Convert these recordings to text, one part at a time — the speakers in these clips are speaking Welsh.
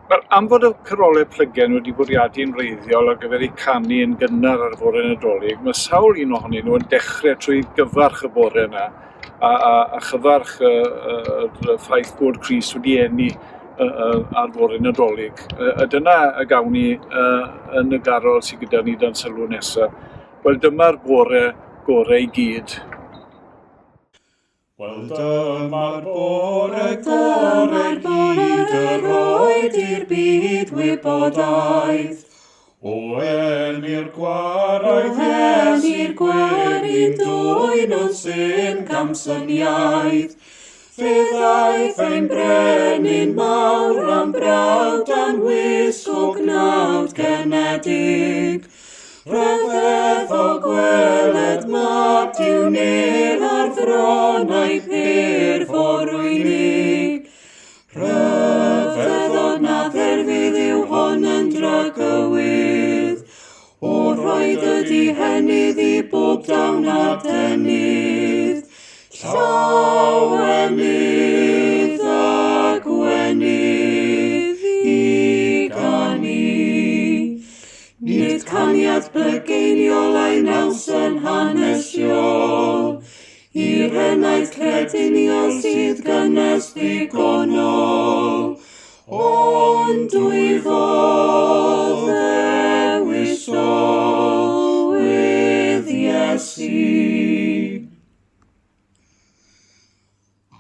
Wel, am fod y carolau Plygain wedi bwriadu'n wreiddiol ar gyfer eu canu yn gynnar ar y bore Nadolig, mae sawl un ohonyn nhw yn dechrau trwy gyfarch y bore yna a chyfarch y ffaith bod Cris wedi enni ar bore Nadolig. Dyna y gawn ni yn y garol sydd gyda ni dan sylw nesaf. Wel, dyma'r bore gore i gyd. Wel, dyma'r bore gore i gyd, yr oed i'r byd wybodaeth. O Emyr gwaraidd Iesu'r gwerin dwyn o'n sy'n gamsyniaeth. Fe ddaeth ein brenin mawr am brawd a'n wisg o gnawd genedig. Rhyfedd o gweled mab diwnyr ar fronau pyrf o'r wynig. Rhyfedd o na dderfydd yw hon yn dragywydd, o roed ydi henydd i bob dawn a denydd. Llaw emydd a gwenydd i ganu. Nid caniad blygeiniol a'i naws yn hanesiol, i'r enaid crediniol sydd gynnes ddigonol, ond wyfodd ddewisol with Iesu.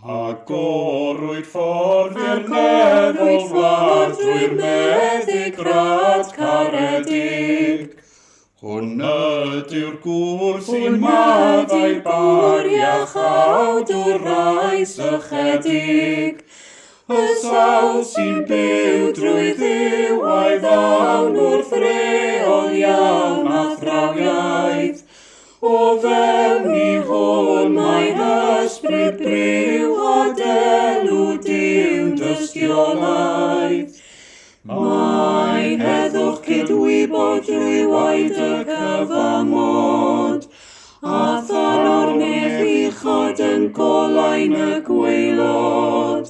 Agorwyd ffordd i'r meddwl wlad drwy'r meddigrad caredig. Hwn ydyw'r gŵr sy'n maddau bariach awd o'r rais ychedig. Y sawl sy'n byw drwy ddiw a'i ddawn wrth reol iawn a thrawiaeth. O fewn i hwn mae hysbryd briw a delw diw'n dystiolaeth. Mae heddwch cydwybod drwy waed y cyfamod, a thanor nefichod yn golain y gwaelod.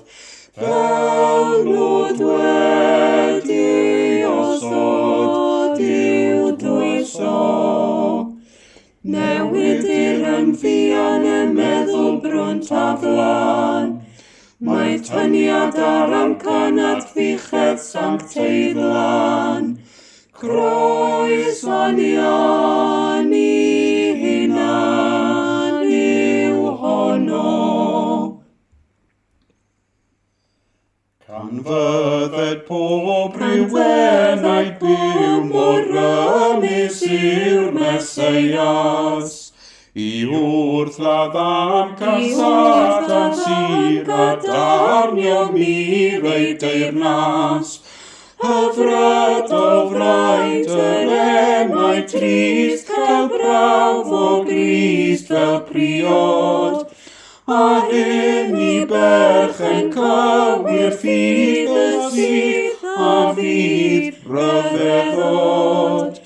Fel nod wedi osod i'w dwyso. Newidir yn fian y meddwl brwnt a flan. Mae tyniad ar amcan at fiched sancteiddlan. Croes anian i hunan yw honno. Can fydded pob rhywenaid byw mor rymus yw'r Meseias. I wrthladd am Satan sy'n gadarnio mir ei deyrnas. Hyfryd o fraint yr enau trist cael brawf o Grist fel priod. A hyn i berchen cywir ffydd y sydd a fydd rhyfeddod.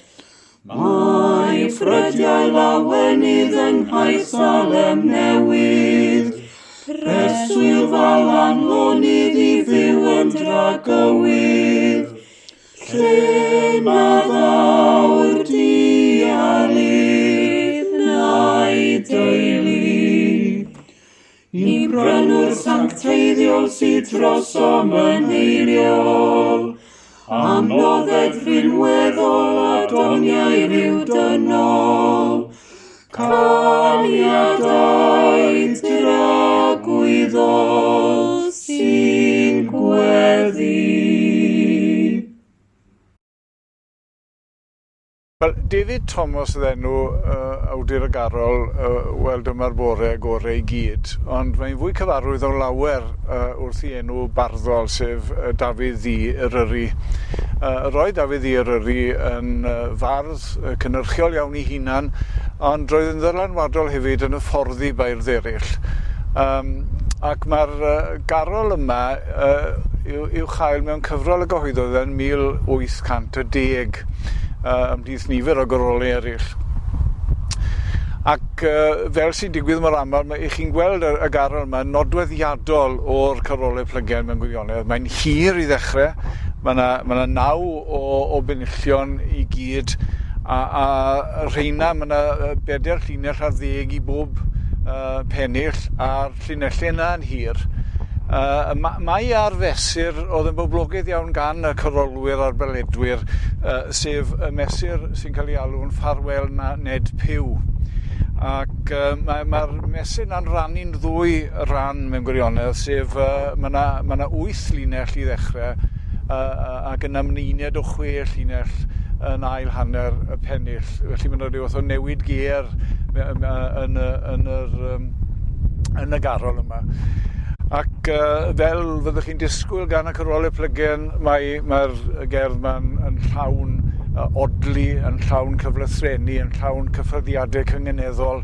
Mae ffrydiau lawenydd yn Haesalem newydd, preswyl fal anlonydd i fyw yn dragywydd. Lle na ddawr dialydd na'i deulu. I brynwr sancteiddiol sydd drosom yn eiriol, am nodded rhinweddol a doniau rhyw dynol. Caniadau dragwyddol sy'n gweddi. Wel, David Thomas oedd enw awdur y garol Wel Dyma'r Bore Gore i gyd, ond mae'n fwy cyfarwydd o lawer wrth i enw barddol, sef Dafydd Ddu Eryri. Roedd Dafydd Ddu Eryri yn fardd cynhyrchiol iawn ei hunan, ond roedd yn ddylanwadol hefyd yn hyfforddi beirdd eraill. Ac mae'r garol yma i'w chael mewn cyfrol y gyhoeddodd yn 1810. Ymhlith nifer o garolau eraill. Ac fel sy'n digwydd mor aml, i chi'n gweld y garol yma nodweddiadol o'r carolau Plygain mewn gwirionedd. Mae'n hir i ddechrau, Mae 'na 9 o benillion I gyd, a rheina mae 'na 4 llinell ar 10 I bob pennill, a'r llinellau yna'n hir. Mae ar fesur oedd yn boblogaidd iawn gan y corolwyr a'r beledwyr, sef y mesur sy'n cael ei alw'n Ffarwel Ned Pyw. Ac mae'r mesur yna'n rannu'n 2 ran mewn gwirionedd, sef mae 'na 8 linell I ddechrau, ac yn ymneiniad o 6 linell yn ail hanner y pennill. Felly mae 'na ryw fath o newid ger yn y garol yma. Ac fel fyddwch chi'n disgwyl gan y Carolau Plygain, mae'r gerdd yma'n llawn odli, yn llawn cyflythreni, yn llawn cyffyrddiadau cyngeneddol,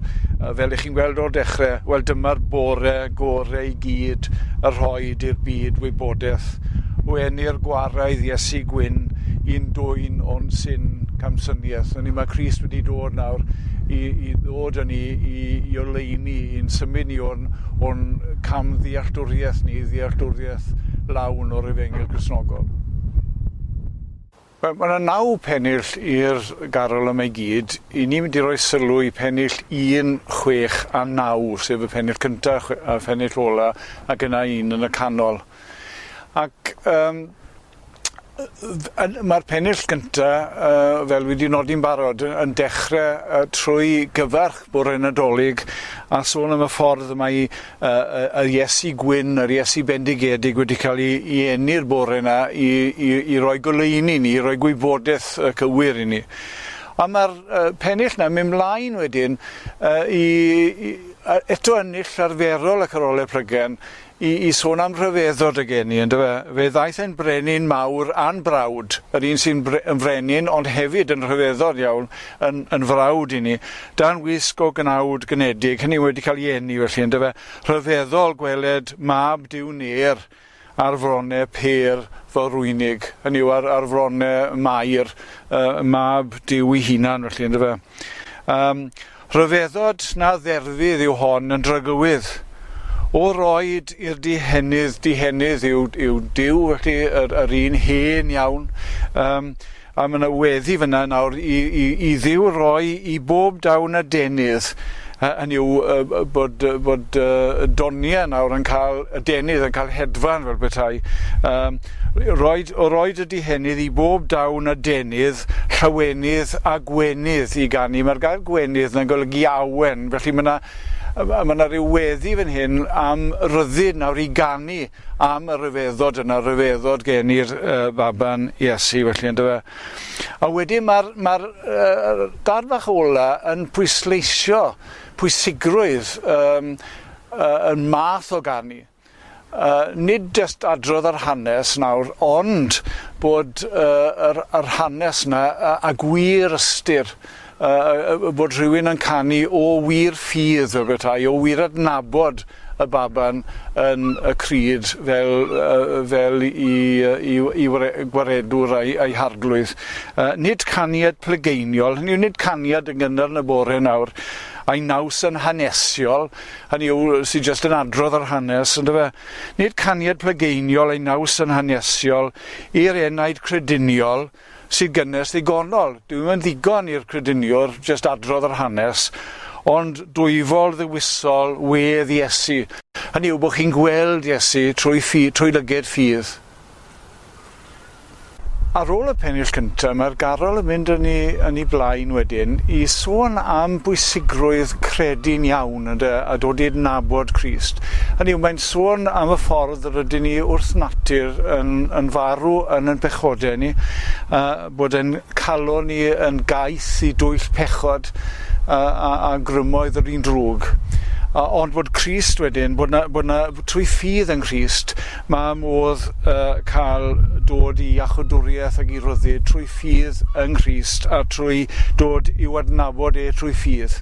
fel ych chi'n gweld o'r dechrau. Wel, dyma'r bore gore I gyd, y rhoed i'r byd wybodaeth, wenir gwaraidd Iesu gwyn, un dwyn o'n syn camsyniaeth. Mae Crist wedi dod nawr I ddod yn I oleini, i'n symud ni o'n cam ddealltwriaeth ni, ddealltwriaeth lawn o'r Efengil Gristnogol. Mae 'na 9 pennill i'r garol yma I gyd. I ni'n mynd I roi sylw I pennill 1, 6 a 9, sef y pennill cyntaf a pennill ola, ac yna 1 yn y canol. Ac mae'r pennill gyntaf, fel wedi nodi'n barod, yn dechrau trwy gyfarch bore Nadolig, a sôn am y ffordd mae y Iesu gwyn, yr Iesu bendigedig wedi cael I enni'r bore yna I roi goleuni ni, I roi gwybodaeth cywir I ni. A mae'r pennill yna mynd mlaen wedyn eto ennill arferol y Carolau Plygain I sôn am rhyfeddod y geni, ynddo fe? Fe ddaeth e'n brenin mawr a'n brawd, yr un sy'n frenin ond hefyd yn rhyfeddod iawn, yn frawd I ni, dan wisg o gnawd gynedig, hynny wedi cael ei eni felly, ynddo fe? Rhyfeddol gweled mab diw ner ar fronau per forwynig, hynny yw ar fronau mair, mab diw ei hunan felly, ynddo fe? Rhyfeddod na dderfydd yw hon yn drygywydd. O roed i'r dihennydd yw diw, felly yr un hen iawn. A mae 'na weddi fyna nawr I ddiw roi I bob dawn y denydd. Hynny yw bod donia nawr yn cael, y denydd yn cael hedfan fel petai. O roed y dihennydd I bob dawn y denydd, llawenydd a gwenydd I ganu. Mae'r gair gwenydd yn golygu awen, felly mae 'na ryw weddi fan hyn am ryddid nawr I ganu am y rhyfeddod yna, rhyfeddod geni'r baban Iesu felly, ynddo fe. A wedyn mae'r dar bach ola yn pwysleisio pwysigrwydd yn math o ganu. Nid just adrodd ar hanes nawr, ond bod yr hanes yna a gwir ystyr. Bod rhywun yn canu o wir ffydd fel petai, o wir adnabod y baban yn y cryd fel I gwaredwr a'i harglwydd. Nid caniad plygeiniol, hynny yw nid caniad yn gynnar yn y bore nawr, a'i naws yn hanesiol, hynny yw sy'n just yn adrodd ar hanes, ynddo fe? Nid caniad plygeiniol a'i naws yn hanesiol i'r enaid crediniol, sydd gynnes ddigonol. Dwi'n mynd ddigon i'r crediniwr, just adrodd ar hanes, ond dwyfol ddewisol wedd Iesu. Hynny yw bod chi'n gweld Iesu trwy lyged ffydd. Ar ôl y pennill cyntaf, mae'r garol yn mynd yn ei blaen wedyn I sôn am bwysigrwydd credu'n iawn a dod I adnabod Crist. Hynny yw, mae'n sôn am y ffordd yr ydyn ni wrth natur yn farw yn ein pechodau ni, bod e'n calo ni yn gaeth I dwyll pechod a grymoedd yr un drwg. Ond bod Crist wedyn, bod na trwy ffydd yn Crist, mae modd cael dod I iachawdwriaeth ac I ryddid trwy ffydd yn Crist a trwy dod I adnabod trwy ffydd.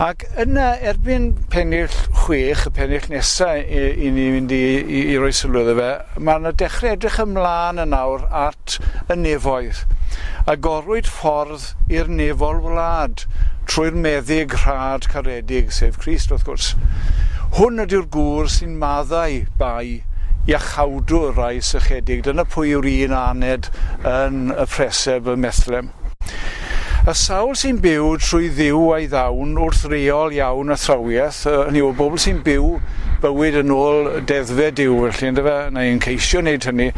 Ac yna, erbyn pennill 6, y pennill nesaf I ni mynd I roi sylw iddo fe, mae yna dechrau edrych ymlaen yn nawr at y nefoedd. Agorwyd ffordd i'r nefol wlad, trwy'r meddyg rhad caredig, sef Crist wrth gwrs. Hwn ydy'r gŵr sy'n maddau bai iachawdwr rai sychedig. Dyna pwy yw'r un aned yn y preseb y Methlem. Y sawl sy'n byw trwy ddiw a'i ddawn wrth reol iawn athrawiaeth, hynny yw, bobl sy'n byw bywyd yn ôl deddfe diw, felly, ynddo fe, neu'n ceisio wneud hynny.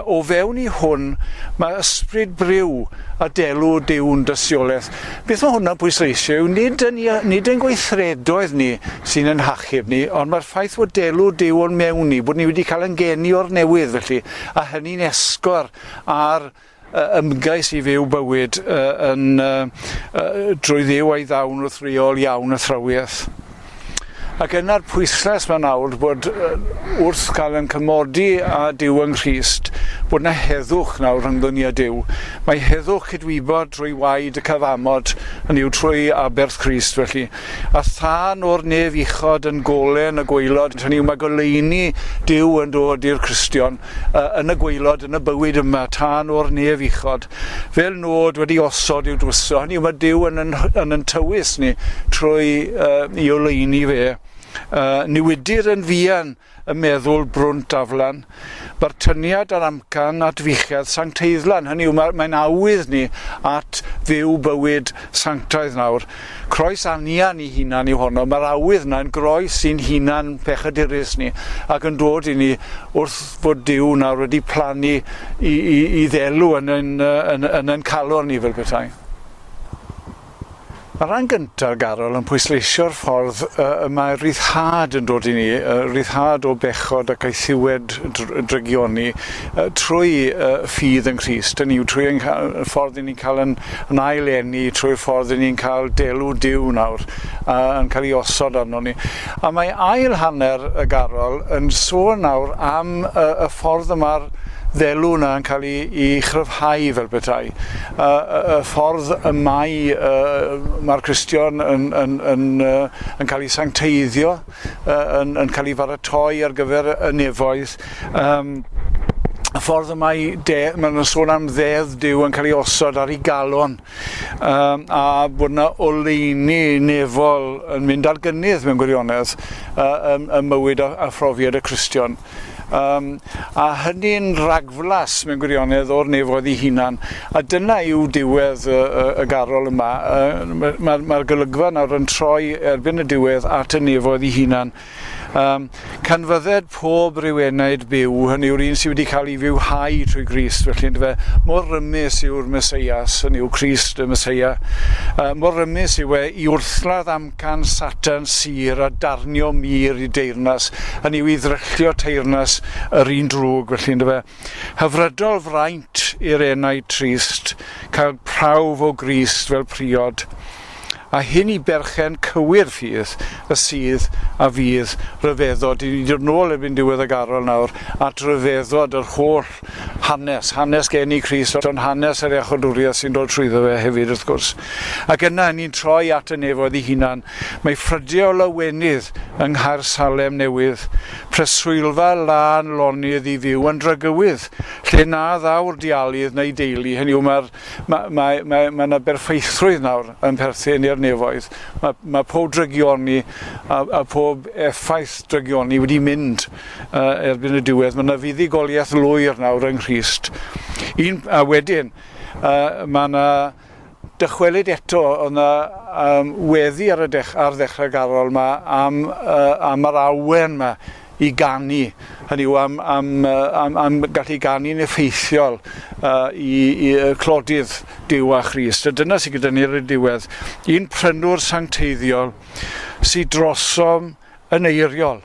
O fewn i hwn, mae ysbryd bryw a delw diw'n dystiolaeth. Beth mae hwnna'n pwysleisio yw nid yn gweithredoedd ni sy'n yn hachub ni, ond mae'r ffaith bod delw diw o'n mewn ni, bod ni wedi cael yn geni o'r newydd, felly, a hynny'n esgor ar ymgais i fyw bywyd drwy ddiw a'i ddawn wrth reol iawn athrawiaeth. Ac yna'r pwysles mae nawr bod wrth cael yn cymodi a diw yng Nghrist, bod yna heddwch nawr rhyngddon ni a diw. Mae heddwch cydwybod drwy waed y cyfamod, hynny yw trwy aberth Crist felly. A thân o'r nef uchod yn golen y gwaelod, hynny yw mae goleuni diw yn dod i'r Cristion yn y gwaelod, yn y bywyd yma, thân o'r nef uchod. Fel nod wedi osod i'w dwyso, hynny yw mae diw yn tywys ni trwy i oleuni fe. Newidir yn fuan y meddwl brwnt aflan, bartyniad ar amcan at fichedd sancteiddlan. Hynny yw, mae'n awydd ni at fyw bywyd sanctaidd nawr. Croes anian i hunan yw honno. Mae'r awydd yna'n groes sy'n hunan pechadurus ni ac yn dod i ni wrth fod Duw nawr wedi plannu i ddelw yn ein calon ni fel petai. Mae'r rhan gyntaf garol yn pwysleisio'r ffordd mae ryddhad yn dod i ni, ryddhad o bechod ac eithiwed drygioni trwy ffydd yn Crist. Hynny yw trwy y ffordd i ni'n cael yn aileni, trwy'r ffordd i ni'n cael delw diw nawr yn cael ei osod arno ni. A mae ail hanner y garol yn sôn nawr am y ffordd yma'r ddelw yna yn cael ei chryfhau fel petai. Y ffordd y mae'r Cristion yn cael ei sancteiddio, yn cael ei baratoi ar gyfer y nefoedd. Y ffordd y mae'n sôn am ddedd Duw yn cael ei osod ar ei galon, a bod yna oleuni nefol yn mynd ar gynnydd mewn gwirionedd y mywyd a phrofiad y Cristion. A hynny'n ragflas mewn gwirionedd o'r nefoedd ei hunan. A dyna yw diwedd y garol yma. Mae'r golygfa nawr yn troi erbyn y diwedd at y nefoedd ei hunan. Canfydded pob rywenaid byw, hynny yw'r un sydd wedi cael ei fywhau trwy Grist, felly ynddo fe, mor rymus yw'r Meseias, hynny yw Crist y Meseia, mor rymus yw i wrthladd amcan Satan sir a darnio mir i deyrnas, hynny yw i ddryllio teyrnas yr un drwg, felly ynddo fe. Hyfrydol fraint i'r enaid trist, cael prawf o Grist fel priod, a hyn i berchen cywir ffydd y sydd a fydd ryfeddod. I ni dod nôl erbyn diwedd y garol nawr at ryfeddod yr holl hanes geni Crist, ond hanes yr iachawdwriaeth sy'n dod trwyddo fe hefyd wrth gwrs. Ac yna ni'n troi at y nefoedd ei hunan. Mae ffrydiau o lawenydd yng Nghaer Salem newydd, preswylfa lan lonydd i fyw yn drygywydd, lle na ddawr dialydd neu deulu. Hynny yw, mae yna berffeithrwydd nawr yn perthyn i'r nefoedd. Mae pob drygioni a pob effaith drygioni wedi mynd erbyn y diwedd. Mae yna fuddugoliaeth lwyr nawr yng Nghrist. A wedyn, mae yna dychwelyd eto, o'na weddi ar ddechrau garol yma am yr awen yma i ganu. Hynny yw am gallu ganu'n effeithiol i clodydd Duw a Christ. A dyna sydd gyda ni ar y diwedd. Un prynwr sancteiddiol sydd drosom yn eiriol.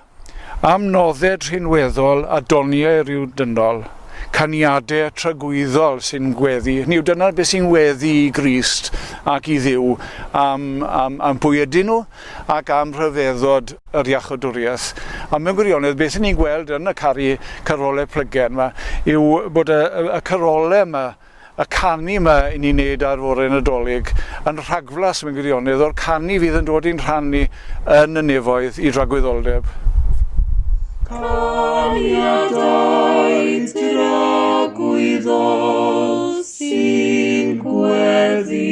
Am nodded rhinweddol a doniau rhyw dynol. Caniadau tragwyddol sy'n gweddi. Hynny yw, dyna beth sy'n weddi i Grist ac i Dduw am pwy ydyn nhw ac am rhyfeddod yr iachawdwriaeth. A mewn gwirionedd, beth ni'n gweld yn y carolau Plygain yma yw bod y carolau yma, y canu yma i ni'n neud ar fore Nadolig yn rhagflas mewn gwirionedd o'r canu fydd yn dod i'n rhannu yn y nefoedd i dragwyddoldeb. Caniadau dragwyddo sy'n gweddi